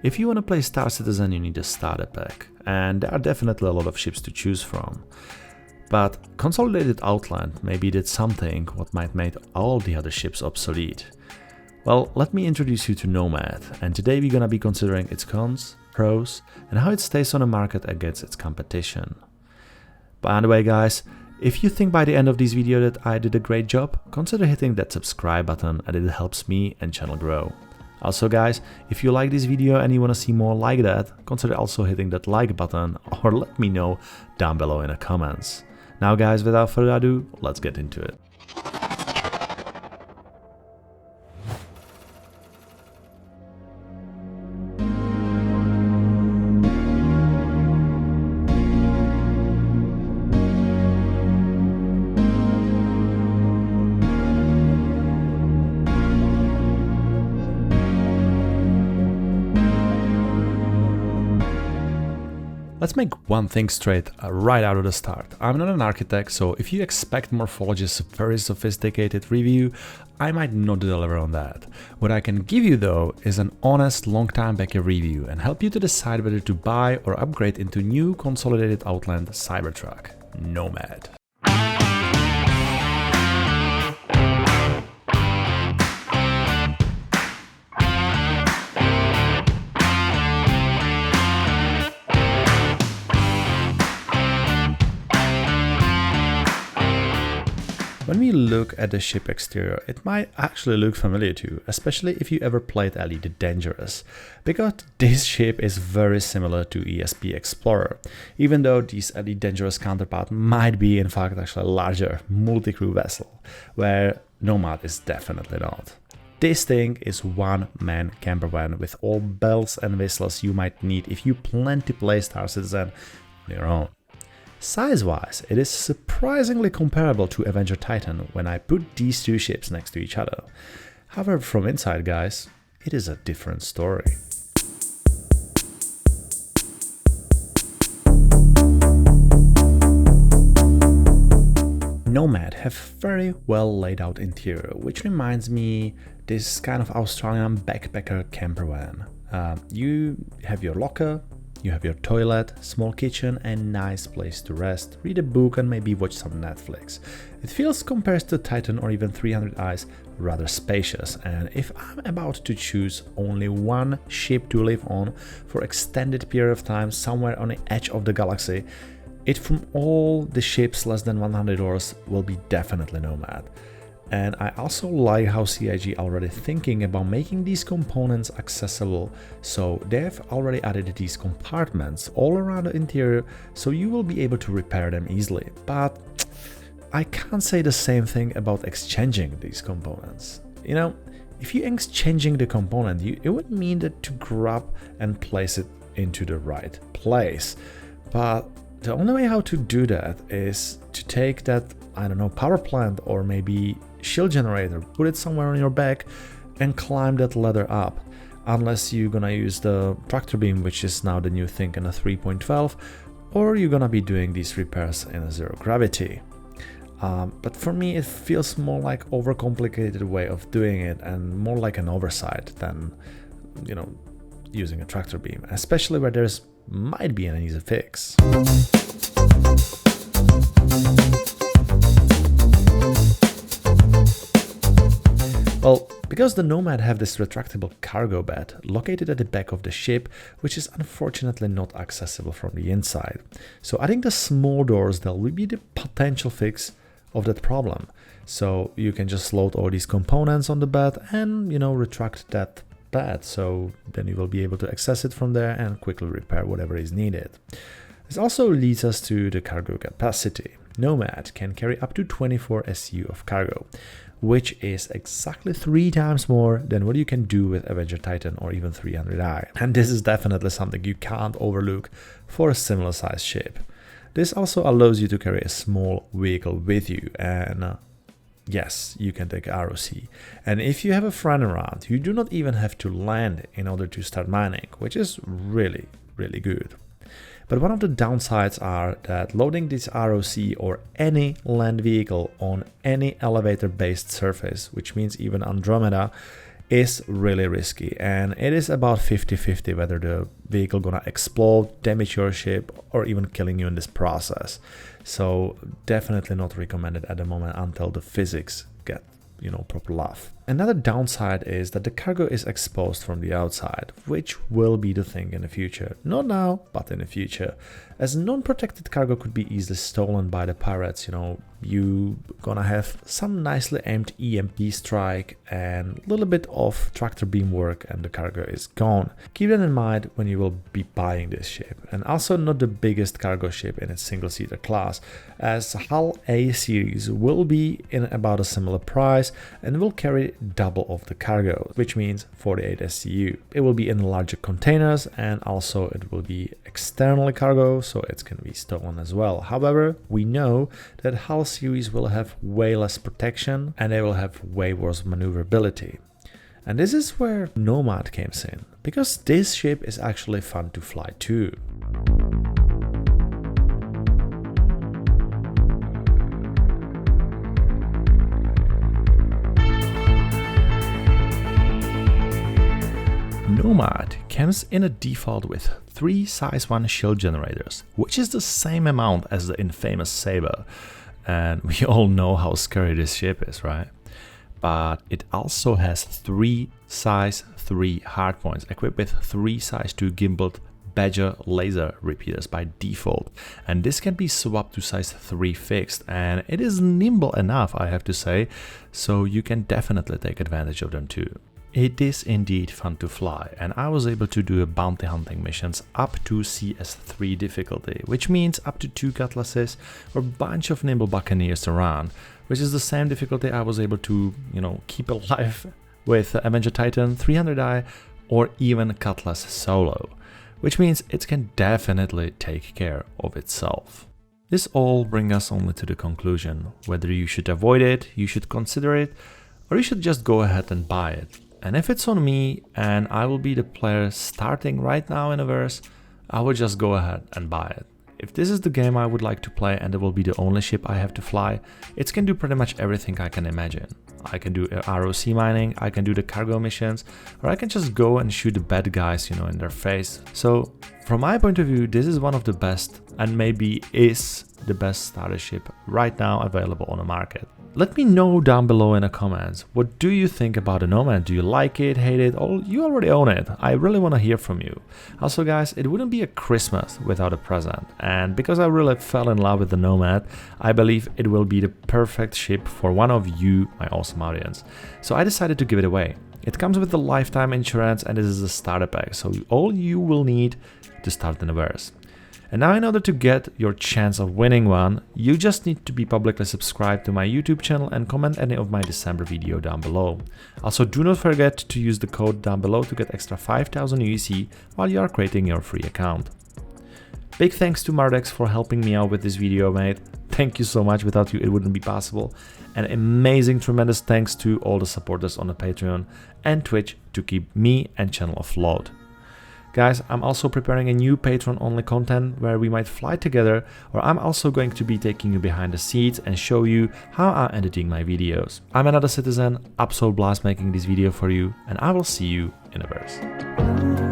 If you want to play Star Citizen, you need a starter pack, and there are definitely a lot of ships to choose from. But Consolidated Outland maybe did something what might make all the other ships obsolete. Well, let me introduce you to Nomad, and today we're gonna be considering its cons, pros, and how it stays on the market against its competition. By the way guys, if you think by the end of this video that I did a great job, consider hitting that subscribe button and it helps me and channel grow. Also guys, if you like this video and you want to see more like that, consider also hitting that like button or let me know down below in the comments. Now guys, without further ado, let's get into it. Let's make one thing straight right out of the start. I'm not an architect, so if you expect Morphology's very sophisticated review, I might not deliver on that. What I can give you though is an honest long-time backer review and help you to decide whether to buy or upgrade into new Consolidated Outland Cybertruck, Nomad. When we look at the ship exterior, it might actually look familiar to you, especially if you ever played Elite Dangerous, because this ship is very similar to ESP Explorer, even though this Elite Dangerous counterpart might be in fact actually a larger multi-crew vessel, where Nomad is definitely not. This thing is one-man campervan with all bells and whistles you might need if you plan to play Star Citizen on your own. Size-wise, it is surprisingly comparable to Avenger Titan when I put these two ships next to each other. However, from inside, guys, it is a different story. Nomad have very well laid out interior, which reminds me this kind of Australian backpacker campervan. You have your locker, you have your toilet, small kitchen and nice place to rest, read a book and maybe watch some Netflix. It feels, compared to Titan or even 300 Eyes, rather spacious, and if I'm about to choose only one ship to live on for extended period of time somewhere on the edge of the galaxy, it from all the ships less than $100 will be definitely Nomad. And I also like how CIG already thinking about making these components accessible, so they've already added these compartments all around the interior so you will be able to repair them easily. But I can't say the same thing about exchanging these components. You know, if you're exchanging the component, it would mean that to grab and place it into the right place. But the only way how to do that is to take that, I don't know, power plant or maybe shield generator, put it somewhere on your back and climb that ladder up, unless you're gonna use the tractor beam, which is now the new thing in a 3.12, or you're gonna be doing these repairs in a zero gravity. But for me it feels more like overcomplicated way of doing it and more like an oversight than, you know, using a tractor beam, especially where there's might be an easy fix. Well, because the Nomad have this retractable cargo bed located at the back of the ship, which is unfortunately not accessible from the inside. So adding the small doors, that will be the potential fix of that problem. So you can just load all these components on the bed and, you know, retract that bed. So then you will be able to access it from there and quickly repair whatever is needed. This also leads us to the cargo capacity. Nomad can carry up to 24 SU of cargo, which is exactly 3 times more than what you can do with Avenger Titan or even 300i. And this is definitely something you can't overlook for a similar sized ship. This also allows you to carry a small vehicle with you, and yes, you can take ROC. And if you have a friend around, you do not even have to land in order to start mining, which is really, really good. But one of the downsides are that loading this ROC or any land vehicle on any elevator-based surface, which means even Andromeda, is really risky, and it is about 50-50 whether the vehicle gonna explode, damage your ship, or even killing you in this process. So definitely not recommended at the moment until the physics get proper love. Another downside is that the cargo is exposed from the outside, which will be the thing in the future. Not now, but in the future. As non-protected cargo could be easily stolen by the pirates, you gonna have some nicely aimed EMP strike and a little bit of tractor beam work and the cargo is gone. Keep that in mind when you will be buying this ship. And also not the biggest cargo ship in its single-seater class, as Hull A series will be in about a similar price and will carry double of the cargo, which means 48 SCU. It will be in larger containers and also it will be externally cargo, so it can be stolen as well. However, we know that Hull series will have way less protection and they will have way worse maneuverability. And this is where Nomad comes in, because this ship is actually fun to fly too. Nomad comes in a default with 3 size 1 shield generators, which is the same amount as the infamous Saber. And we all know how scary this ship is, right? But it also has 3 size 3 hardpoints equipped with 3 size 2 gimbaled Badger laser repeaters by default. And this can be swapped to size 3 fixed, and it is nimble enough, I have to say, so you can definitely take advantage of them too. It is indeed fun to fly, and I was able to do bounty hunting missions up to CS3 difficulty, which means up to 2 cutlasses or a bunch of nimble buccaneers around, which is the same difficulty I was able to, keep alive with Avenger Titan 300i or even Cutlass Solo, which means it can definitely take care of itself. This all brings us only to the conclusion whether you should avoid it, you should consider it, or you should just go ahead and buy it. And if it's on me and I will be the player starting right now in a verse, I will just go ahead and buy it. If this is the game I would like to play and it will be the only ship I have to fly, it can do pretty much everything I can imagine. I can do ROC mining, I can do the cargo missions, or I can just go and shoot the bad guys, in their face. So from my point of view, this is one of the best, and maybe is the best starter ship right now available on the market. Let me know down below in the comments, what do you think about the Nomad? Do you like it, hate it, or you already own it? I really want to hear from you. Also guys, it wouldn't be a Christmas without a present, and because I really fell in love with the Nomad, I believe it will be the perfect ship for one of you, my awesome audience. So I decided to give it away. It comes with the lifetime insurance and this is a starter pack, so all you will need to start in the verse. And now in order to get your chance of winning one, you just need to be publicly subscribed to my YouTube channel and comment any of my December video down below. Also do not forget to use the code down below to get extra 5000 UEC while you are creating your free account. Big thanks to Mardex for helping me out with this video, mate. Thank you so much, without you it wouldn't be possible. And amazing, tremendous thanks to all the supporters on the Patreon and Twitch to keep me and channel afloat. Guys, I'm also preparing a new Patreon-only content where we might fly together, or I'm also going to be taking you behind the scenes and show you how I'm editing my videos. I'm another citizen, absolute blast making this video for you, and I will see you in a verse.